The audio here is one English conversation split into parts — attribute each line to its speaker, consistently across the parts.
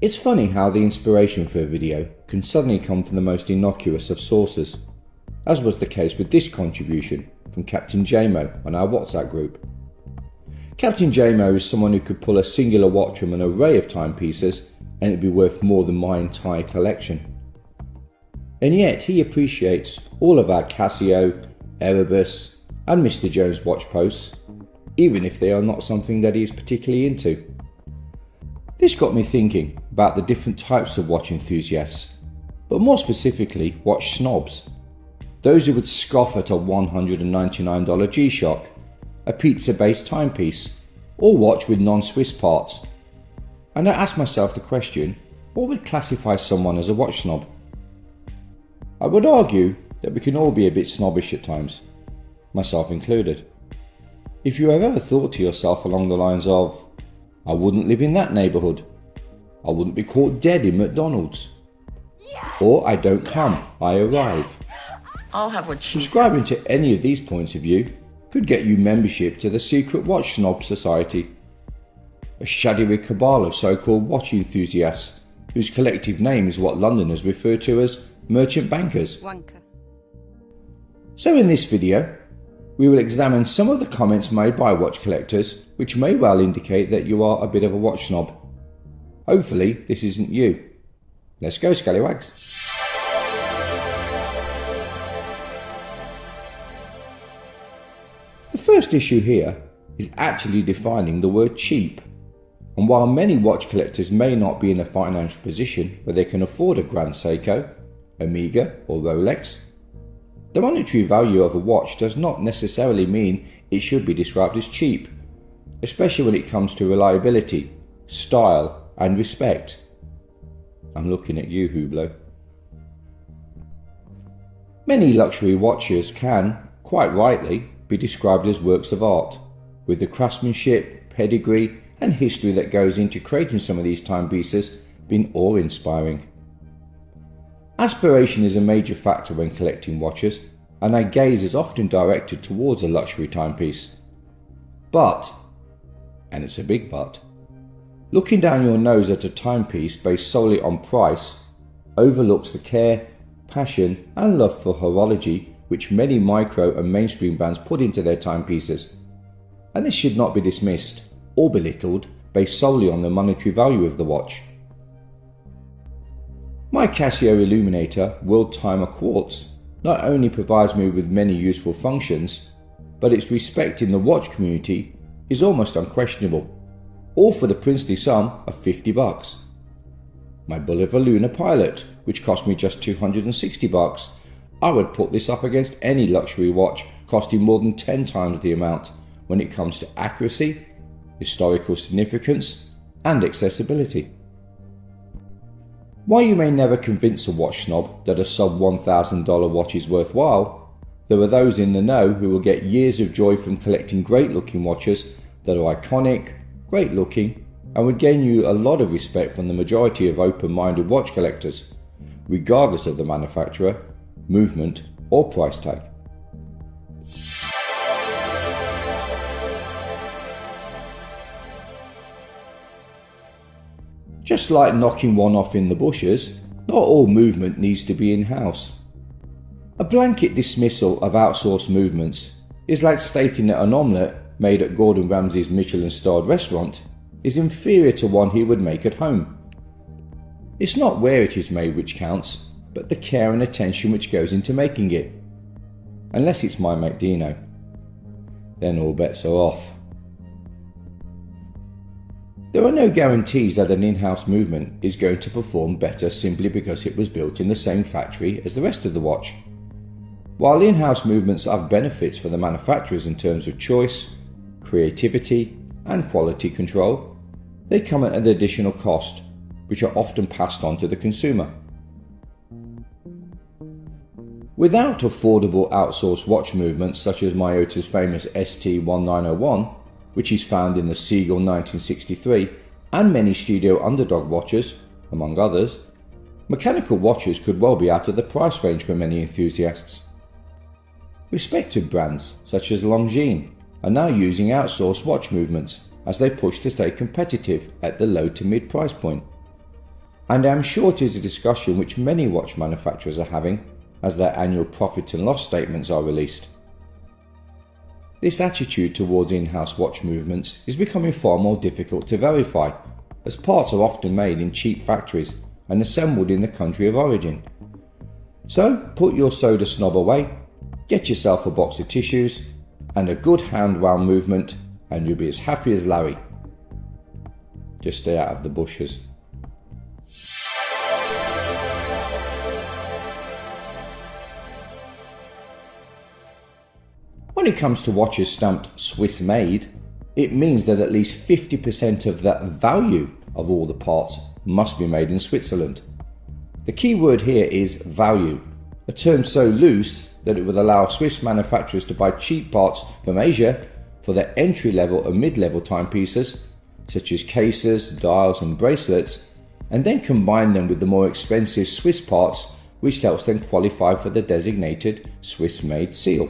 Speaker 1: It's funny how the inspiration for a video can suddenly come from the most innocuous of sources, as was the case with this contribution from Captain JMO on our WhatsApp group. Captain JMO is someone who could pull a singular watch from an array of timepieces and it'd be worth more than my entire collection. And yet he appreciates all of our Casio, Erebus and Mr. Jones watch posts, even if they are not something that he is particularly into. This got me thinking about the different types of watch enthusiasts, but more specifically watch snobs. Those who would scoff at a $199 G-Shock, a pizza-based timepiece, or watch with non-Swiss parts. And I asked myself the question, what would classify someone as a watch snob? I would argue that we can all be a bit snobbish at times, myself included. If you have ever thought to yourself along the lines of, I wouldn't live in that neighbourhood, I wouldn't be caught dead in McDonald's, or I don't come, I arrive.
Speaker 2: I'll have what she's
Speaker 1: Subscribing to any of these points of view could get you membership to the secret Watch Snob Society, a shadowy cabal of so-called watch enthusiasts whose collective name is what Londoners refer to as merchant bankers.
Speaker 2: Wanker.
Speaker 1: So in this video, we will examine some of the comments made by watch collectors which may well indicate that you are a bit of a watch snob. Hopefully this isn't you. Let's go, scallywags. The first issue here is actually defining the word cheap. And while many watch collectors may not be in a financial position where they can afford a Grand Seiko, Omega or Rolex, the monetary value of a watch does not necessarily mean it should be described as cheap, especially when it comes to reliability, style and respect. I'm looking at you, Hublot. Many luxury watches can, quite rightly, be described as works of art, with the craftsmanship, pedigree and history that goes into creating some of these timepieces being awe-inspiring. Aspiration is a major factor when collecting watches, and our gaze is often directed towards a luxury timepiece. But, and it's a big but, looking down your nose at a timepiece based solely on price overlooks the care, passion and love for horology which many micro and mainstream brands put into their timepieces, and this should not be dismissed or belittled based solely on the monetary value of the watch. My Casio Illuminator World Timer Quartz not only provides me with many useful functions, but its respect in the watch community is almost unquestionable, all for the princely sum of $50. My Bolivar Luna Pilot, which cost me just $260, I would put this up against any luxury watch costing more than 10 times the amount when it comes to accuracy, historical significance and accessibility. While you may never convince a watch snob that a sub $1,000 watch is worthwhile, there are those in the know who will get years of joy from collecting great looking watches that are iconic, great looking and would gain you a lot of respect from the majority of open-minded watch collectors, regardless of the manufacturer, movement or price tag. Just like knocking one off in the bushes, not all movement needs to be in-house. A blanket dismissal of outsourced movements is like stating that an omelette made at Gordon Ramsay's Michelin-starred restaurant is inferior to one he would make at home. It's not where it is made which counts, but the care and attention which goes into making it. Unless it's my mate Dino, then all bets are off. There are no guarantees that an in-house movement is going to perform better simply because it was built in the same factory as the rest of the watch. While in-house movements have benefits for the manufacturers in terms of choice, creativity and quality control, they come at an additional cost, which are often passed on to the consumer. Without affordable outsourced watch movements such as Miyota's famous ST1901, which is found in the Seagull 1963 and many Studio Underdog watches, among others, mechanical watches could well be out of the price range for many enthusiasts. Respected brands such as Longines are now using outsourced watch movements as they push to stay competitive at the low to mid price point. and I am sure it is a discussion which many watch manufacturers are having as their annual profit and loss statements are released. This attitude towards in-house watch movements is becoming far more difficult to verify, as parts are often made in cheap factories and assembled in the country of origin. So put your soda snob away, get yourself a box of tissues and a good hand wound movement, and you'll be as happy as Larry. Just stay out of the bushes. When it comes to watches stamped Swiss made, it means that at least 50% of the value of all the parts must be made in Switzerland. The key word here is value, a term so loose that it would allow Swiss manufacturers to buy cheap parts from Asia for their entry-level and mid-level timepieces, such as cases, dials and bracelets, and then combine them with the more expensive Swiss parts, which helps them qualify for the designated Swiss-made seal.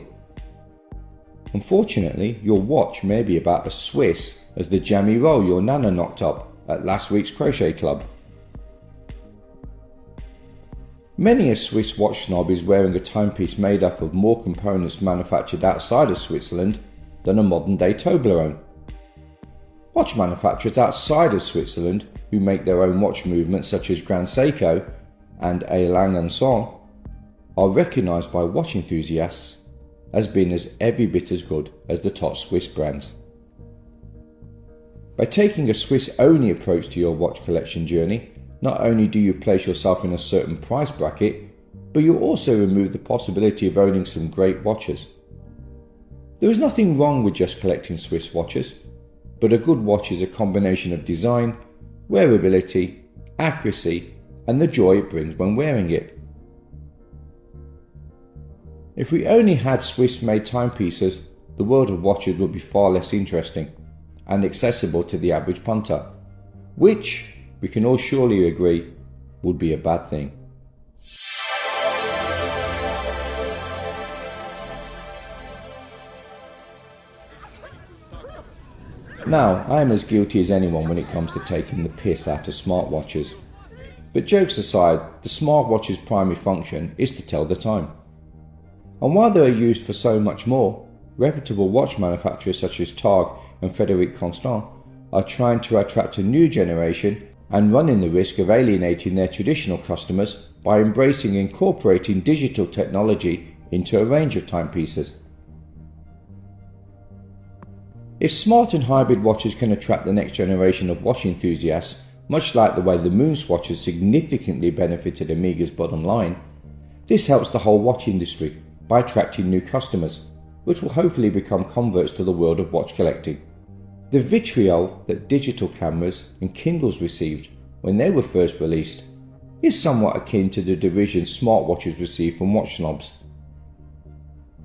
Speaker 1: Unfortunately, your watch may be about as Swiss as the jammy roll your nana knocked up at last week's crochet club. Many a Swiss watch snob is wearing a timepiece made up of more components manufactured outside of Switzerland than a modern-day Toblerone. Watch manufacturers outside of Switzerland who make their own watch movements such as Grand Seiko and A. Lang & Son are recognised by watch enthusiasts as being as every bit as good as the top Swiss brands. By taking a Swiss-only approach to your watch collection journey, not only do you place yourself in a certain price bracket, but you also remove the possibility of owning some great watches. There is nothing wrong with just collecting Swiss watches, but a good watch is a combination of design, wearability, accuracy, and the joy it brings when wearing it. If we only had Swiss-made timepieces, the world of watches would be far less interesting and accessible to the average punter, which, we can all surely agree, would be a bad thing. Now, I am as guilty as anyone when it comes to taking the piss out of smartwatches. But jokes aside, the smartwatch's primary function is to tell the time. And while they are used for so much more, reputable watch manufacturers such as Tag and Frédéric Constant are trying to attract a new generation and running the risk of alienating their traditional customers by embracing and incorporating digital technology into a range of timepieces. If smart and hybrid watches can attract the next generation of watch enthusiasts, much like the way the Moon Swatch has significantly benefited Omega's bottom line, this helps the whole watch industry by attracting new customers, which will hopefully become converts to the world of watch collecting. The vitriol that digital cameras and Kindles received when they were first released is somewhat akin to the derision smartwatches receive from watch snobs.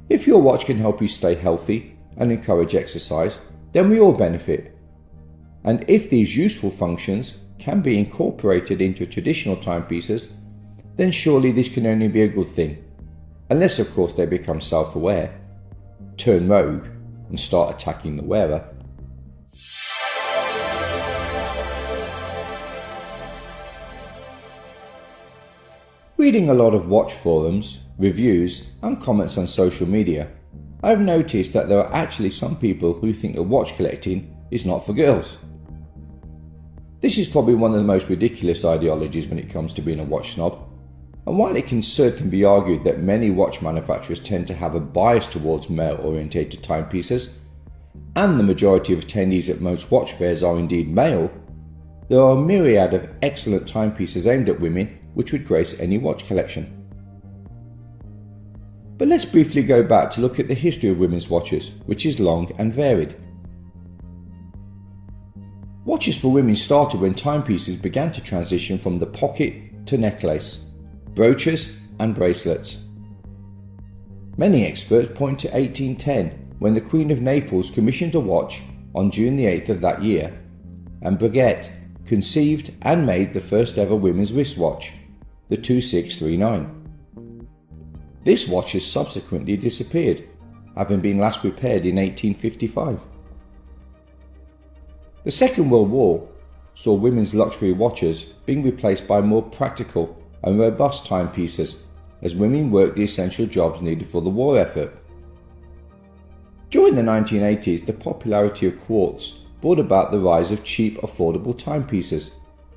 Speaker 1: If your watch can help you stay healthy and encourage exercise, then we all benefit. And if these useful functions can be incorporated into traditional timepieces, then surely this can only be a good thing. Unless of course they become self-aware, turn rogue and start attacking the wearer. Reading a lot of watch forums, reviews and comments on social media, I've noticed that there are actually some people who think that watch collecting is not for girls. This is probably one of the most ridiculous ideologies when it comes to being a watch snob. And while it can certainly be argued that many watch manufacturers tend to have a bias towards male-orientated timepieces, and the majority of attendees at most watch fairs are indeed male, there are a myriad of excellent timepieces aimed at women which would grace any watch collection. But let's briefly go back to look at the history of women's watches, which is long and varied. Watches for women started when timepieces began to transition from the pocket to necklace, brooches and bracelets. Many experts point to 1810 when the Queen of Naples commissioned a watch on June the 8th of that year, and Breguet conceived and made the first ever women's wristwatch, the 2639. This watch has subsequently disappeared, having been last repaired in 1855. The Second World War saw women's luxury watches being replaced by more practical and robust timepieces as women worked the essential jobs needed for the war effort. During the 1980s, the popularity of quartz brought about the rise of cheap, affordable timepieces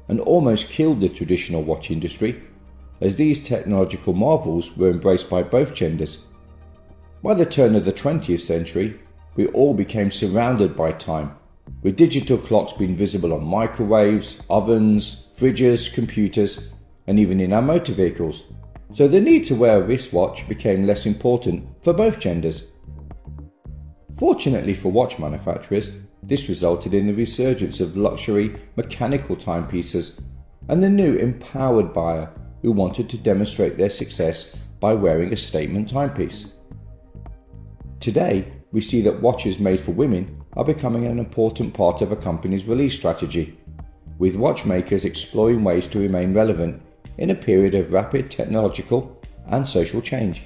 Speaker 1: and almost killed the traditional watch industry, as these technological marvels were embraced by both genders. By the turn of the 20th century, we all became surrounded by time, with digital clocks being visible on microwaves, ovens, fridges, computers, and even in our motor vehicles. So the need to wear a wristwatch became less important for both genders. Fortunately for watch manufacturers, this resulted in the resurgence of luxury mechanical timepieces and the new empowered buyer who wanted to demonstrate their success by wearing a statement timepiece. Today, we see that watches made for women are becoming an important part of a company's release strategy, with watchmakers exploring ways to remain relevant in a period of rapid technological and social change.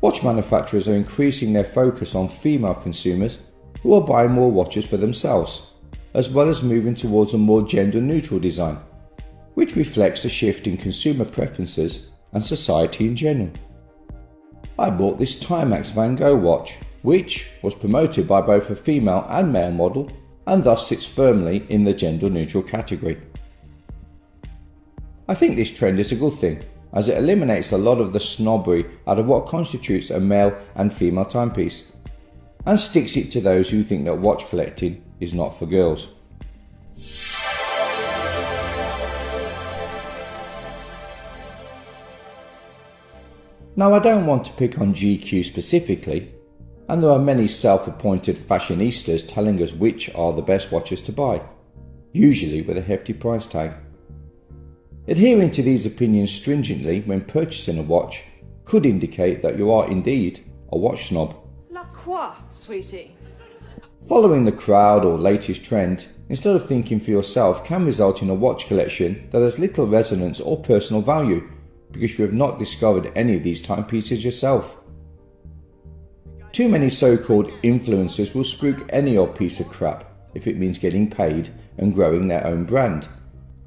Speaker 1: Watch manufacturers are increasing their focus on female consumers who are buying more watches for themselves, as well as moving towards a more gender-neutral design, which reflects a shift in consumer preferences and society in general. I bought this Timex Van Gogh watch, which was promoted by both a female and male model and thus sits firmly in the gender-neutral category. I think this trend is a good thing, as it eliminates a lot of the snobbery out of what constitutes a male and female timepiece, and sticks it to those who think that watch collecting is not for girls. Now, I don't want to pick on GQ specifically, and there are many self-appointed fashionistas telling us which are the best watches to buy, usually with a hefty price tag. Adhering to these opinions stringently when purchasing a watch could indicate that you are indeed a watch snob.
Speaker 3: La quoi, sweetie?
Speaker 1: Following the crowd or latest trend, instead of thinking for yourself, can result in a watch collection that has little resonance or personal value because you have not discovered any of these timepieces yourself. Too many so-called influencers will spook any old piece of crap if it means getting paid and growing their own brand.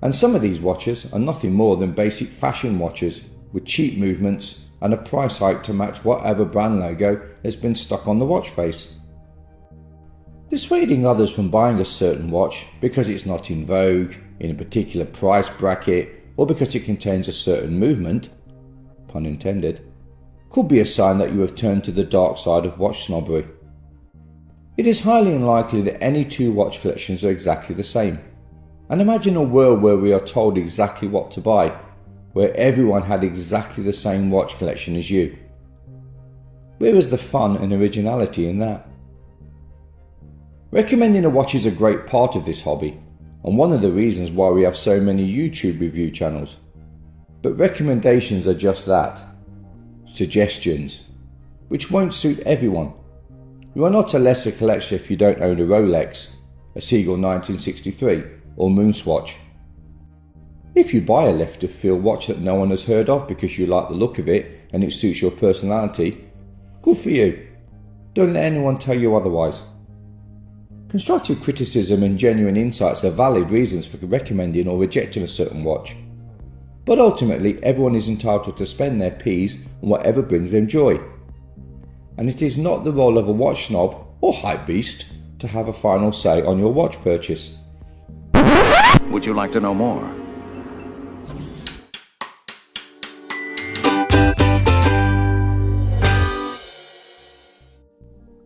Speaker 1: And some of these watches are nothing more than basic fashion watches with cheap movements and a price hike to match whatever brand logo has been stuck on the watch face. Dissuading others from buying a certain watch because it's not in vogue, in a particular price bracket, or because it contains a certain movement, pun intended, could be a sign that you have turned to the dark side of watch snobbery. It is highly unlikely that any two watch collections are exactly the same. And imagine a world where we are told exactly what to buy, where everyone had exactly the same watch collection as you. Where is the fun and originality in that? Recommending a watch is a great part of this hobby, and one of the reasons why we have so many YouTube review channels. But recommendations are just that, suggestions, which won't suit everyone. You are not a lesser collector if you don't own a Rolex, a Seagull 1963, or Moonswatch. If you buy a left of field watch that no one has heard of because you like the look of it and it suits your personality, good for you. Don't let anyone tell you otherwise. Constructive criticism and genuine insights are valid reasons for recommending or rejecting a certain watch. But ultimately, everyone is entitled to spend their P's on whatever brings them joy. And it is not the role of a watch snob or hype beast to have a final say on your watch purchase.
Speaker 4: Would you like to know more?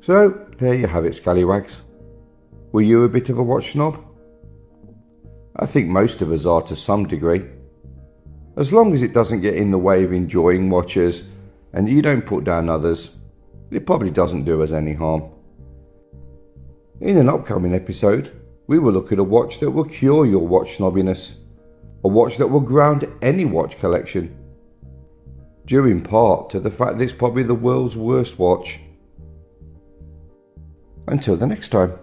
Speaker 1: So, there you have it, scallywags. Were you a bit of a watch snob? I think most of us are to some degree. As long as it doesn't get in the way of enjoying watches and you don't put down others, it probably doesn't do us any harm. In an upcoming episode, we will look at a watch that will cure your watch snobbiness, a watch that will ground any watch collection, due in part to the fact that it's probably the world's worst watch. Until the next time.